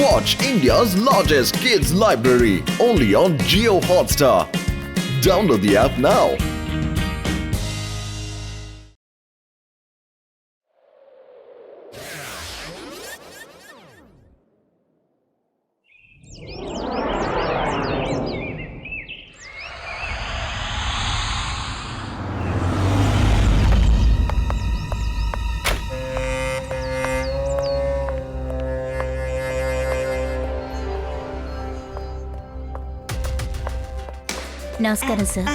Watch India's largest kids library only on Jio Hotstar. Download the app now. నమస్కారం sir.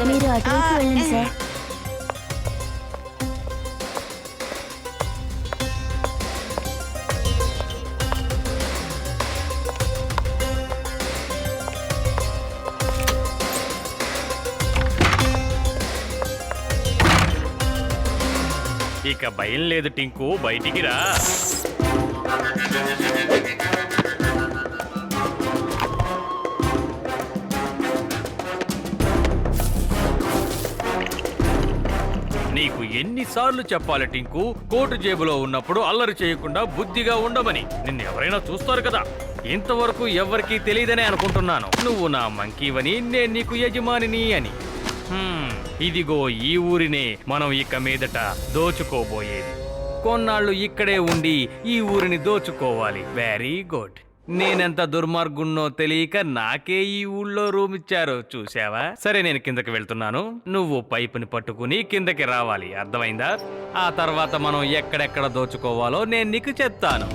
మీరు అటువైపు వెళ్ళండి sir. ఇక భయం లేదు టింకు, బయటికి రా. నీకు ఎన్నిసార్లు చెప్పాలి టింకు, కోటు జేబులో ఉన్నప్పుడు అల్లరి చేయకుండా బుద్ధిగా ఉండమని. నిన్ను ఎవరైనా చూస్తారు కదా. ఇంతవరకు ఎవరికీ తెలియదనే అనుకుంటున్నాను. నువ్వు నా మంకీవని, నేను నీకు యజమానిని అని. ఇదిగో ఈ ఊరినే మనం ఇక మీదట దోచుకోబోయేది. కొన్నాళ్ళు ఇక్కడే ఉండి ఈ ఊరిని దోచుకోవాలి. Very good. నేనెంత దుర్మార్గున్నో తెలియక నాకే ఈ ఊళ్ళో రూమ్ ఇచ్చారు, చూసావా? సరే, నేను కిందకి వెళ్తున్నాను. నువ్వు పైపుని పట్టుకుని కిందకి రావాలి, అర్థమైందా? ఆ తర్వాత మనం ఎక్కడెక్కడ దోచుకోవాలో నేను నీకు చెప్తాను.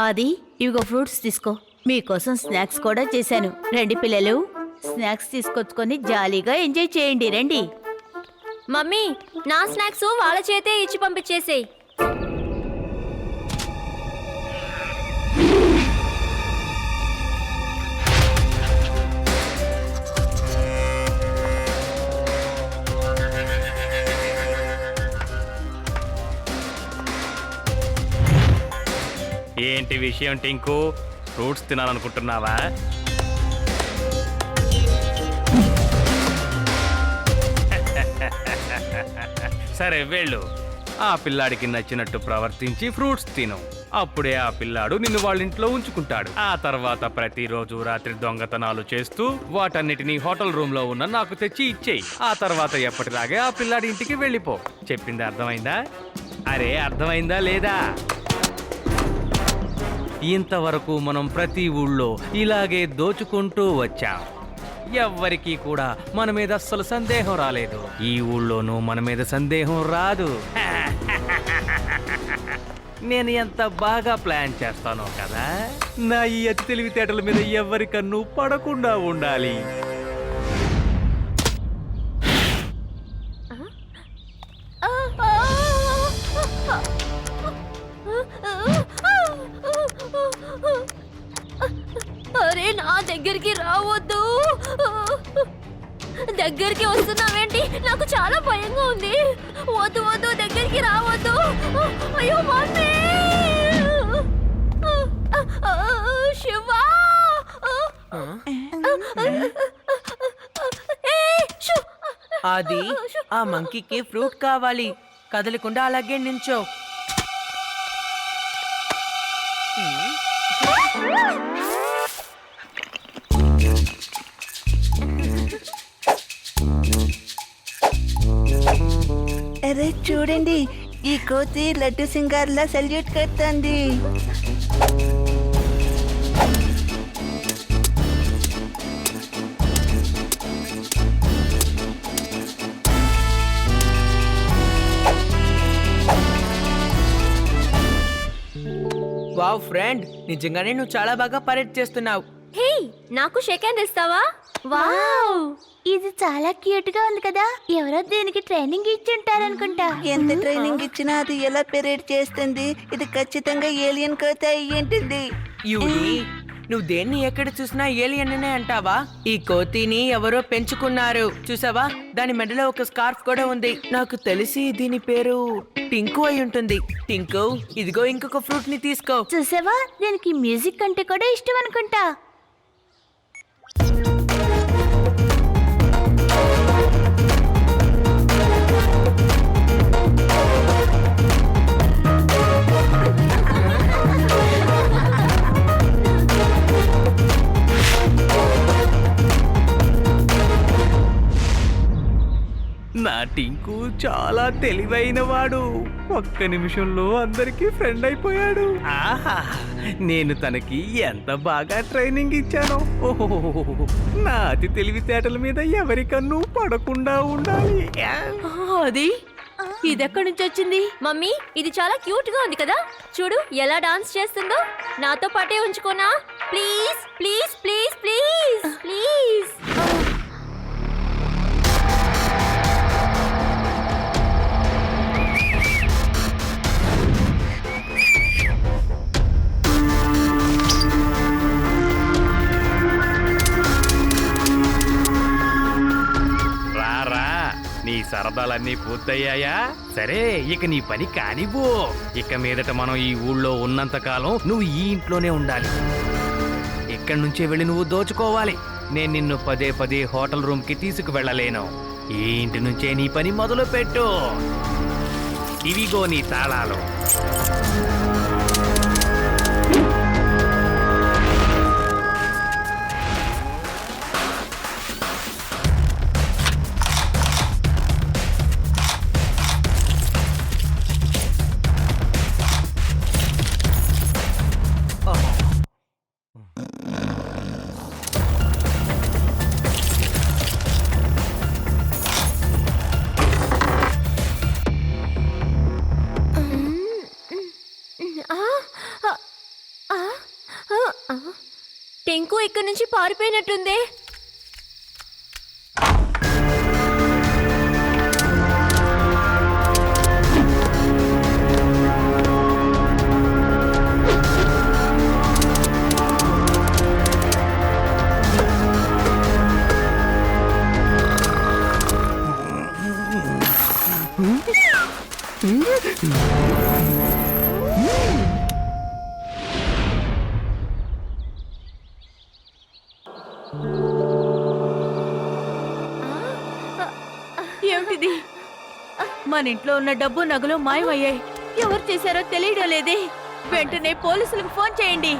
అది ఇవిగో ఫ్రూట్స్ తీసుకో. మీకోసం స్నాక్స్ కూడా చేశాను. రండి పిల్లలు, స్నాక్స్ తీసుకొచ్చుకొని జాలీగా ఎంజాయ్ చేయండి. రండి. మమ్మీ, నా స్నాక్స్ వాళ్ళ చేతే ఇచ్చి పంపించేసేయ్. ఏంటి విషయం టింకు? ఫ్రూట్స్ తినాలనుకుంటున్నావా? సరే వెళ్ళు. ఆ పిల్లాడికి నచ్చినట్టు ప్రవర్తించి ఫ్రూట్స్ తిను. అప్పుడే ఆ పిల్లాడు నిన్ను వాళ్ళ ఇంట్లో ఉంచుకుంటాడు. ఆ తర్వాత ప్రతిరోజు రాత్రి దొంగతనాలు చేస్తూ వాటన్నిటినీ హోటల్ రూమ్ లో ఉన్న నాకు తెచ్చి ఇచ్చేయి. ఆ తర్వాత ఎప్పటిలాగే ఆ పిల్లాడి ఇంటికి వెళ్ళిపో. చెప్పింది అర్థమైందా? అరే, అర్థమైందా లేదా? ఇంతవరకు మనం ప్రతి ఊళ్ళో ఇలాగే దోచుకుంటూ వచ్చాం. ఎవ్వరికీ కూడా మన మీద అస్సలు సందేహం రాలేదు. ఈ ఊళ్ళోనూ మన మీద సందేహం రాదు. నేను ఎంత బాగా ప్లాన్ చేస్తానో కదా. నా ఈ అతి తెలివితేటల మీద ఎవ్వరి కన్ను పడకుండా ఉండాలి. అరే, నా దగ్గరికి రావద్దు. దగ్గరికి వస్తున్నావేంటి? నాకు చాలా భయంగా ఉంది. వద్దు వద్దు, దగ్గరికి రావద్దు. అయ్యో మమ్మీ, శివా. అది ఆ మంకీకి ఫ్రూట్ కావాలి. కదలకుండా అలాగే నించో. అరే చూడండి, ఈ కోతి లడ్డు సింగార్లా సెల్యూట్ కడుతుంది. వావ్ ఫ్రెండ్, నిజంగానే నువ్వు చాలా బాగా పరేడ్ చేస్తున్నావు. హే, నాకు షేక్ హ్యాండ్ ఇస్తావా? వావ్, ఇది చాలా క్యూట్ గా ఉంది కదా. ఎవరో దీనికి ట్రైనింగ్ ఇచ్చి ఉంటారనుకుంటా. ఎంత ట్రైనింగ్ ఇచ్చినా అది ఎలా పెరేడ్ చేస్తుంది? ఇది ఖచ్చితంగా ఏలియన్ కోత అయ్యింటుంది. యూడి, నువ్వు దేన్ని ఎక్కడ చూసినా ఏలియన్ అనే అంటావా? ఈ కోతిని ఎవరో పెంచుకున్నారు చూసావా? దాని మెడలో ఒక స్కార్ఫ్ కూడా ఉంది. నాకు తెలిసి దీని పేరు టింకు అయి ఉంటుంది. టింకు, ఇదిగో ఇంకొక ఫ్రూట్ ని తీసుకో. చూసావా, దీనికి మ్యూజిక్ అంటే కూడా ఇష్టం అనుకుంటా. నా టింకు చాలా తెలివైన వాడు. ఒక్క నిమిషంలో అందరికీ ఫ్రెండ్ అయిపోయాడు. ఆహా, నేను తనకి ఎంత బాగా ట్రైనింగ్ ఇచ్చానో. ఓహో, నా అతి తెలివితేటల మీద ఎవరికన్ను పడకుండా ఉండాలి. అది ఇదెక్కడి నుంచి వచ్చింది? మమ్మీ, ఇది చాలా క్యూట్ గా ఉంది కదా. చూడు ఎలా డాన్స్ చేస్తుందో. నాతో పాటే ఉంచుకోనా? Please please please please please. రారా, నీ సరదాలన్నీ పూర్తయ్యాయా? సరే, ఇక నీ పని కానివ్వు. ఇక మీదట మనం ఈ ఊళ్ళో ఉన్నంత కాలం నువ్వు ఈ ఇంట్లోనే ఉండాలి. ఇక్కడి నుంచే వెళ్ళి నువ్వు దోచుకోవాలి. నేను నిన్ను పదే పదే హోటల్ రూమ్ కి తీసుకువెళ్ళలేను. ఈ ఇంటి నుంచే నీ పని మొదలు పెట్టు. ఇవిగో నీ తాళాలు. టెంకు ఇక్కడి నుంచి పారిపోయినట్టుందే. ఏమిటిది? మన ఇంట్లో ఉన్న డబ్బు నగలు మాయమయ్యాయి. ఎవరు చేశారో తెలియడం లేదే. వెంటనే పోలీసులకు ఫోన్ చేయండి.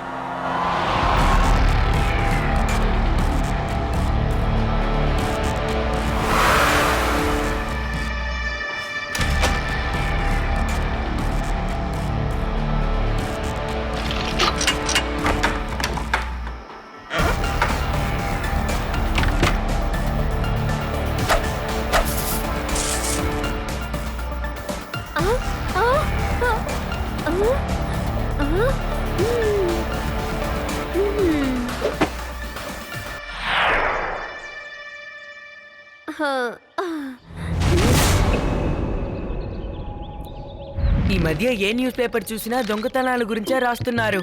ఈ మధ్య ఏ న్యూస్ పేపర్ చూసినా దొంగతనాల గురించే రాస్తున్నారు.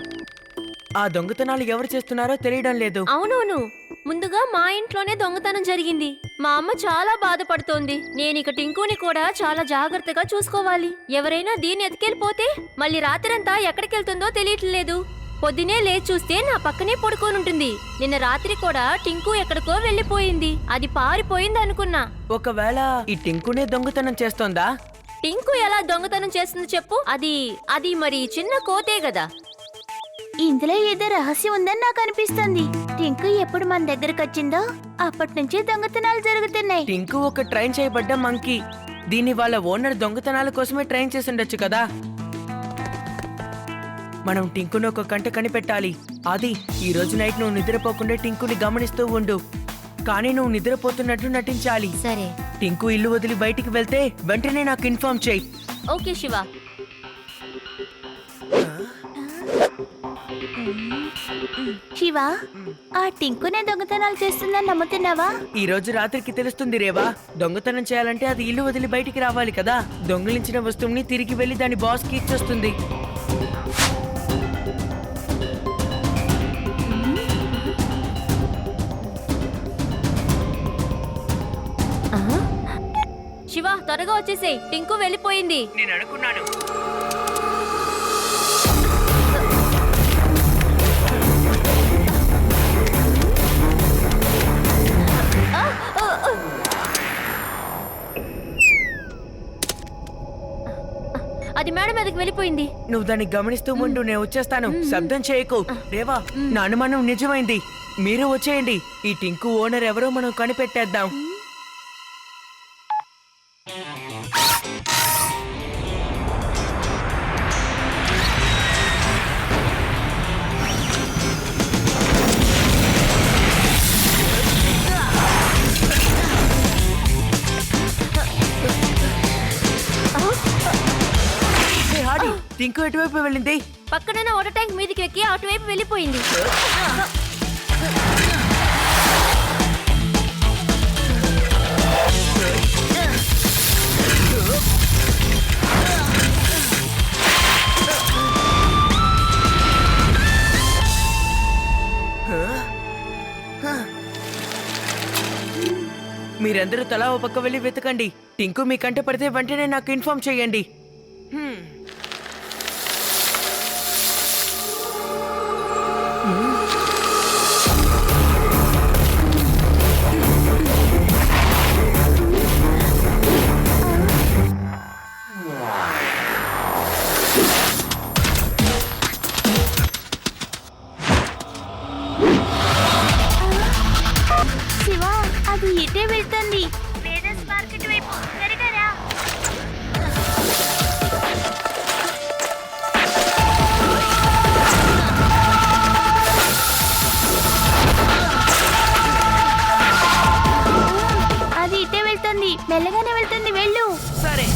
ఆ దొంగతనాలు ఎవరు చేస్తున్నారో తెలియడం లేదు. అవునవును, ముందుగా మా ఇంట్లోనే దొంగతనం జరిగింది. మా అమ్మ చాలా బాధపడుతోంది. నేను ఇక టింకుని కూడా చాలా జాగ్రత్తగా చూసుకోవాలి. ఎవరైనా దీన్ని ఎత్తుకెళ్ళిపోతే మళ్ళీ రాత్రంతా ఎక్కడికెళ్తుందో తెలియట్లేదు. పొద్దునే లేచి చూస్తే నా పక్కనే పడుకోనుంటుంది. నిన్న రాత్రి కూడా టింకు ఎక్కడికో వెళ్ళిపోయింది. అది పారిపోయింది అనుకున్నా. ఒకవేళ ఈ టింకునే దొంగతనం చేస్తోందా? టింకు ఎలా దొంగతనం చేస్తుంది చెప్పు? అది మరి చిన్న కోతే కదా. ఇందులో ఏదో రహస్యం ఉందని నాకు అనిపిస్తుంది. టింకు ఎప్పుడు మన దగ్గరకు వచ్చిందో అప్పటి నుంచి దొంగతనాలు జరుగుతున్నాయి. టింకు ఒక ట్రైన్ చేయబడ్డ మంకీ. దీన్ని వాళ్ళ ఓనర్ దొంగతనాల కోసమే ట్రైన్ చేసి ఉండొచ్చు కదా. మనం టింకును ఒక కంట కనిపెట్టాలి. అది ఈ రోజు నైట్ నువ్వు నిద్రపోకుండా టింకుని గమనిస్తూ ఉండు. కానీ నువ్వు నిద్రపోతున్నట్టు నటించాలి. సరే. టింకు ఇల్లు వదిలి బయటికి వెళ్తే వెంటనే నాకు ఇన్ఫార్మ్ చేయి. ఓకే శివ. శివ, ఆ టింకునే దొంగతనాలు చేస్తుందని నమ్ముతున్నావా? ఈ రోజు రాత్రికి తెలుస్తుంది రేవా. దొంగతనం చేయాలంటే అది ఇల్లు వదిలి బయటికి రావాలి కదా. దొంగిలించిన వస్తువుని తిరిగి వెళ్లి దాని బాస్ కి ఇచ్చేస్తుంది. శివ, త్వరగా వచ్చేసేయ్, టింకు వెళ్ళిపోయింది. నేను అనుకున్నాను. అది మేడ మీదకి వెళ్ళిపోయింది. నువ్వు దాన్ని గమనిస్తూ ఉండు, నేను వచ్చేస్తాను. శబ్దం చేయకు. రేవా, నా అనుమానం నిజమైంది. మీరు వచ్చేయండి. ఈ టింకు ఓనర్ ఎవరో మనం కనిపెట్టేద్దాం. టింకు ఎటువైపు వెళ్ళింది? పక్కన వాటర్ ట్యాంక్ మీదకి ఎక్కి అటువైపు వెళ్ళిపోయింది. మీరందరూ తలా ఓ పక్క వెళ్ళి వెతకండి. టింకు మీ కంట పడితే వెంటనే నాకు ఇన్ఫార్మ్ చేయండి. శివ, అది ఇటే వెళ్తుంది. వేదస్ మార్కెట్ వైపు. త్వరగా రా. అది ఇటే వెళ్తుంది. మెల్లగానే వెళ్తుంది, వెళ్ళు. సరే.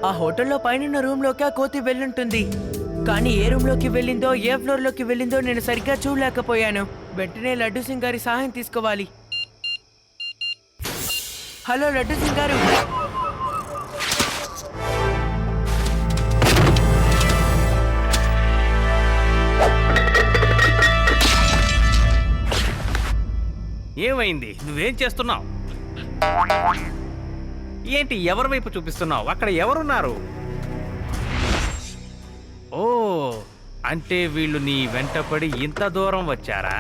ఆ హోటల్ హోటల్లో పైన రూమ్ లోకి ఆ కోతి వెళ్ళుంటుంది. కానీ ఏ రూమ్ లోకి వెళ్ళిందో, ఏ ఫ్లోర్ లోకి వెళ్ళిందో నేను సరిగ్గా చూడలేకపోయాను. వెంటనే లడ్డు సింగ్ గారి సహాయం తీసుకోవాలి. హలో లడ్డు సింగ్ గారు. ఏమైంది? నువ్వేం చేస్తున్నావు? ఏంటి ఎవరి వైపు చూపిస్తున్నావు? అక్కడ ఎవరున్నారు? ఓ, అంటే వీళ్ళు నీ వెంటపడి ఇంత దూరం వచ్చారా?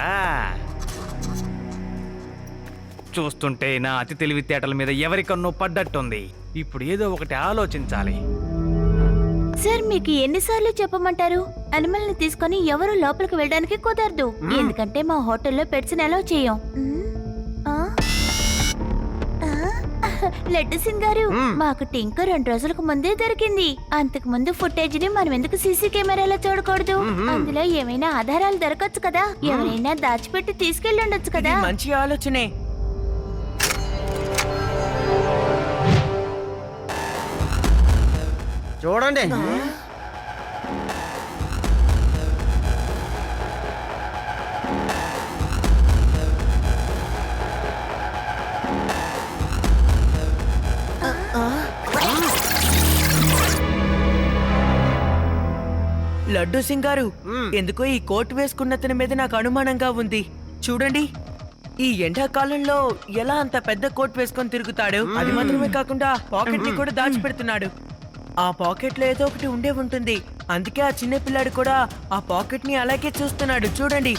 చూస్తుంటే నా అతి తెలివితేటల మీద ఎవరికన్నో పడ్డట్టుంది. ఇప్పుడు ఏదో ఒకటి ఆలోచించాలి. సార్ మీకు ఎన్నిసార్లు చెప్పమంటారు? అనిమల్ ని తీసుకొని ఎవరు లోపలికి వెళ్ళడానికి కుదరదు. ఎందుకంటే మా హోటల్లో పెట్స్ ని అలౌ చేయం. ఆ? ఆ? లడ్డు సింగ్ గారు, మాకు టింకు 2 రోజులకు ముందే దొరికింది. అంతకు ముందు ఫుటేజ్ ని మనం ఎందుకు సీసీ కెమెరాలో చూడకూడదు? అందులో ఏమైనా ఆధారాలు దొరకచ్చు కదా. ఎవరైనా దాచిపెట్టి తీసుకెళ్ళి ఉండొచ్చు కదా. ఇది మంచి ఆలోచనే. చూడండి, లడ్డు సింగ్ గారు, ఎందుకో ఈ కోట్ వేసుకున్నతని మీద నాకు అనుమానంగా ఉంది. చూడండి, ఈ ఎండాకాలంలో ఎలా అంత పెద్ద కోట్ వేసుకొని తిరుగుతాడు? అది మాత్రమే కాకుండా పాకెట్ ని కూడా దాచిపెడుతున్నాడు. ఆ పాకెట్ లో ఏదో ఒకటి ఉండే ఉంటుంది. అందుకే ఆ చిన్న పిల్లాడు కూడా ఆ పాకెట్ ని అలాగే చూస్తున్నాడు. చూడండి.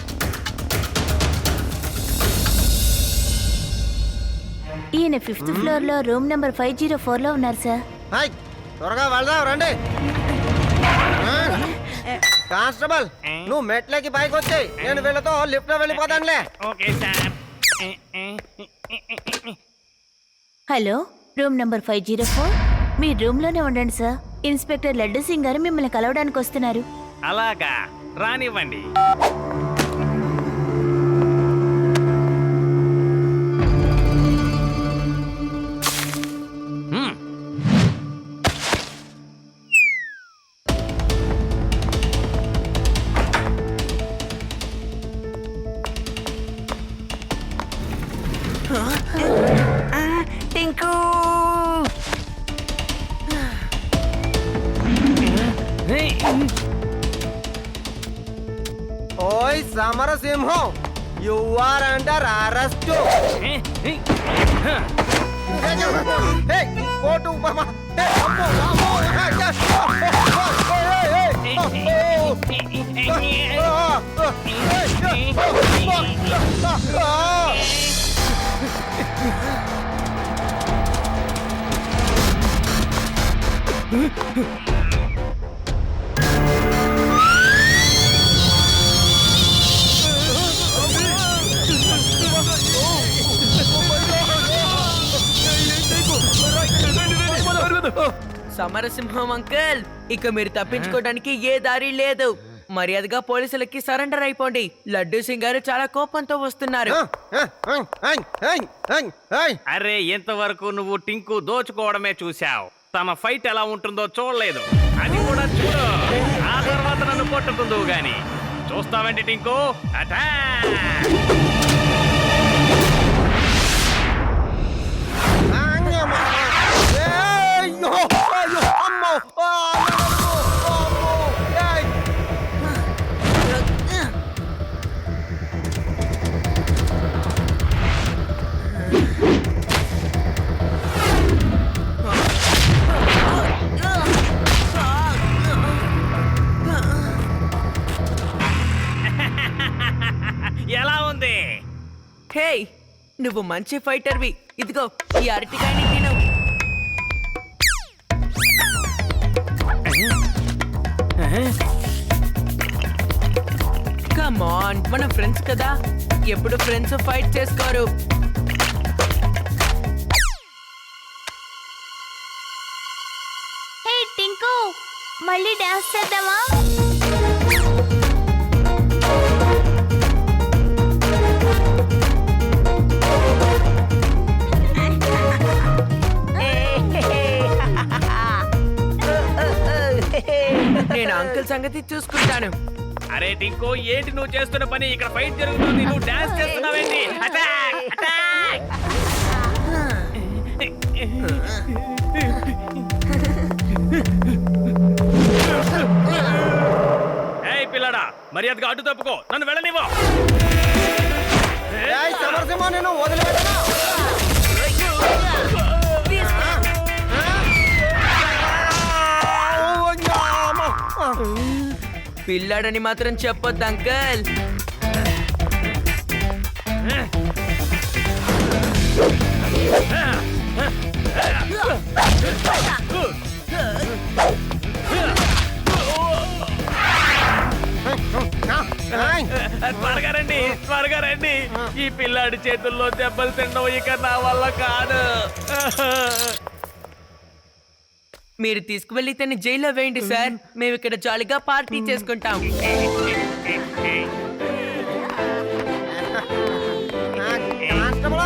ఈయన 5th ఫ్లోర్ లో రూమ్ నెంబర్ 504 లో ఉన్నారు సార్. హాయ్, త్వరగా వెళ్దాం రండి. కానిస్టేబుల్, నువ్వు మెట్లకి పైకి వచ్చాయి, నేను వీళ్ళతో లిఫ్ట్ లో వెళ్ళిపోతానులే. Okay sir. Hello, room number 504. మీ రూమ్ లోనే ఉండండి సార్. ఇన్స్పెక్టర్ లడ్డు సింగ్ గారు మిమ్మల్ని కలవడానికి వస్తున్నారు. అలాగా, రానివ్వండి. టింకు, ఓయ్ Samarasimham, you are under arrest. Coat Samarasimham uncle, ఇక మీరు తప్పించుకోవడానికి ఏ దారి లేదు. మర్యాదగా పోలీసులకి సరెండర్ అయిపోండి. లడ్డు సింగ్ గారు చాలా కోపంతో వస్తున్నారు. అరే, ఎంతవరకు నువ్వు టింకు దోచుకోవడమే చూశావు. తన ఫైట్ ఎలా ఉంటుందో చూడలేదు. అది కూడా చూడు. ఆ తర్వాత నన్ను కొట్టుకుందువు గాని. చూస్తావేంటి టింకు? అటాక్! ఎలా ఉంది? హే, నువ్వు మంచి ఫైటర్వి. ఇదిగో ఈ అరటికాయని తిను. కమ్ ఆన్, మనం ఫ్రెండ్స్ కదా, ఎప్పుడు ఫ్రెండ్స్ ఫైట్ చేసుకోరు. హే టింకు, మళ్ళీ డాన్స్ చేద్దామా? నేను అంకుల్ సంగతి చూసుకుంటాను. అరే టింకు, ఏంటి నువ్వు చేస్తున్న పని? ఇక్కడ ఫైట్ జరుగుతుంది, నువ్వు డాన్స్ చేస్తున్నావేంటి? అటాక్! అటాక్! ఏయ్ పిల్లడా, మర్యాదగా అడ్డు తప్పుకో, నన్ను వెళ్ళనివ్వు. ఏయ్ సమరసింహ, నేను వదిలిపెట్టను. పిల్లాడని మాత్రం చెప్పొద్దు అంకుల్. త్వరగా రండి, త్వరగా రండి. ఈ పిల్లాడి చేతుల్లో దెబ్బలు తినడం ఇక నా వల్ల కాదు. మీరు తీసుకువెళ్ళి తన జైల్లో వేయండి సార్. మేము ఇక్కడ జాలీగా పార్టీ చేసుకుంటాం. కానిస్టేబుల్,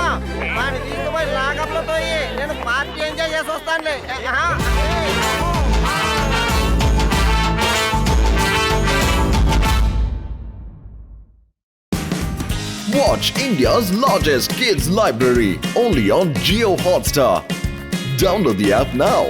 వాడిని తీసుకుపోయి లాకప్లో పోయి నేను పార్టీ ఎంజాయ్ చేసి వస్తానులే. Watch India's largest kids library only on Geo Hotstar. Download the app now.